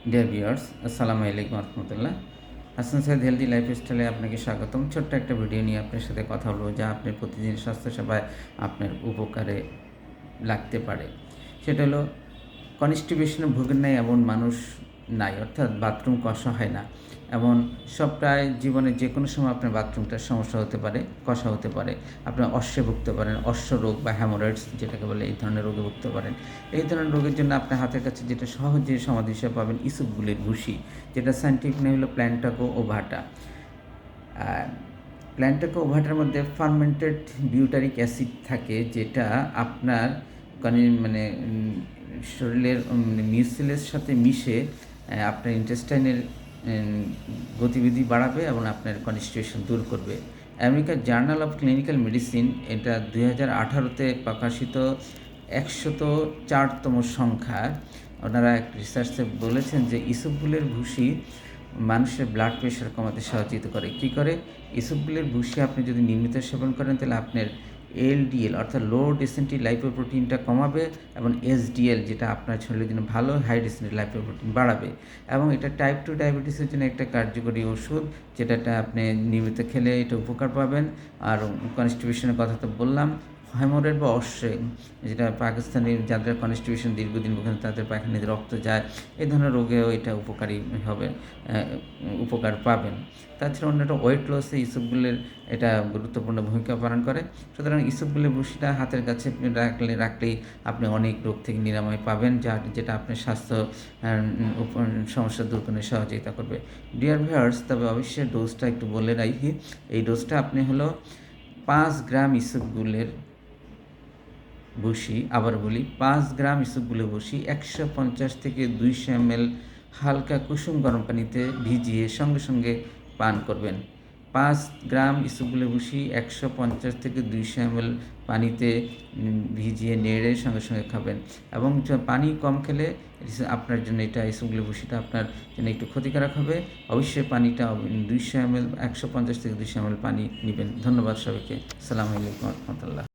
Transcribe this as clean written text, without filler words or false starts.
Dear viewers, আসসালামু আলাইকুম রহমতুল্লাহ। Hasan Saeed healthy লাইফস্টাইলে আপনাকে স্বাগতম। ছোট্ট একটা ভিডিও নিয়ে আপনার সাথে কথা বলবো যা আপনার প্রতিদিন স্বাস্থ্যসেবায় আপনার উপকারে লাগতে পারে। সেটা হলো কনস্টিপেশনে ভোগেন নাই এমন মানুষ নাই, অর্থাৎ বাথরুম কষা হয় না এমন সব প্রায় জীবনের যে কোনো সময় আপনার বাথরুমটার সমস্যা হতে পারে, কষা হতে পারে। আপনার অশ্বে ভুগতে পারেন, অশ্ব রোগ বা হ্যামোরয়েডস যেটাকে বলে, এই ধরনের রোগে ভুগতে পারেন। এই ধরনের রোগের জন্য আপনার হাতের কাছে যেটা সহজে সমাধি হিসেবে পাবেন, ইসবগুলির ভুসি, যেটা সায়েন্টিফিক নেম হলো প্ল্যান্টাকো ওভাটা। প্ল্যান্টাকো ওভাটার মধ্যে ফার্মেন্টেড বিউটারিক অ্যাসিড থাকে, যেটা আপনার মানে শরীরের মিউসেলের সাথে মিশে আপনার ইন্টেস্টাইনের গতিবিধি বাড়াবে এবং আপনার কনস্টিপেশন দূর করবে। আমেরিকার জার্নাল অফ ক্লিনিক্যাল মেডিসিন এটা 2018-তে প্রকাশিত 104তম সংখ্যা। ওনারা এক রিসার্চে বলেছেন যে ইসবগুলের ভুসি মানুষের ব্লাড প্রেশার কমাতে সহযোগিতা করে। কী করে? ইসবগুলের ভুসি আপনি যদি নিয়মিত সেবন করেন তাহলে আপনার এলডিএল অর্থাৎ লো ডেন্সিটি লাইপোপ্রোটিনটা কমাবে এবং এসডিএল যেটা আপনার শরীরের জন্য ভালো, হাই ডেন্সিটি লাইপোপ্রোটিন বাড়াবে। এবং এটা টাইপ 2 ডায়াবেটিসের জন্য একটা কার্যকরী ওষুধ, যেটা আপনি নিয়মিত খেলে এটা উপকার পাবেন। আর কনস্টিপেশনের কথা তো বললাম। হেমোরয়েড বা অশ্বে, যেটা পাকিস্তানি যাদের কনস্টিপেশন দীর্ঘদিন ভোগেন তাদের পায়খানায় রক্ত যায়, এই ধরনের রোগেও এটা উপকারী হবে, উপকার পাবেন। তাছাড়া অন্য একটা ওয়েট লসে ইসবগুলের এটা গুরুত্বপূর্ণ ভূমিকা পালন করে। সুতরাং ইসবগুলের ভুসিটা হাতের কাছে রাখলেই আপনি অনেক রোগ থেকে নিরাময় পাবেন, যেটা আপনার স্বাস্থ্য সমস্যা দূর করতে সহযোগিতা করবে। ডিয়ার ভিউয়ার্স, তবে অবশ্যই ডোজটা একটু বলে রাখি। এই ডোজটা আপনি হলো 5 গ্রাম ইসবগুলের ভুসি, আবার বলি 5 গ্রাম ইসবগুলের ভুসি 150 থেকে 200 ml হালকা কুসুম গরম পানিতে ভিজিয়ে সঙ্গে সঙ্গে পান করবেন। 5 গ্রাম ইসবগুলের ভুসি 150 থেকে 200 ml পানিতে ভিজিয়ে নেড়ে সঙ্গে সঙ্গে খাবেন। এবং পানি কম খেলে আপনার জন্য এটা ইসবগুলের ভুসিটা আপনার জন্য একটু ক্ষতিকারক হবে। অবশ্যই পানিটা 200 ml 150 থেকে 200 ml পানি নেবেন। ধন্যবাদ সবাইকে। আসসালামু আলাইকুম রহমতুল্লাহ।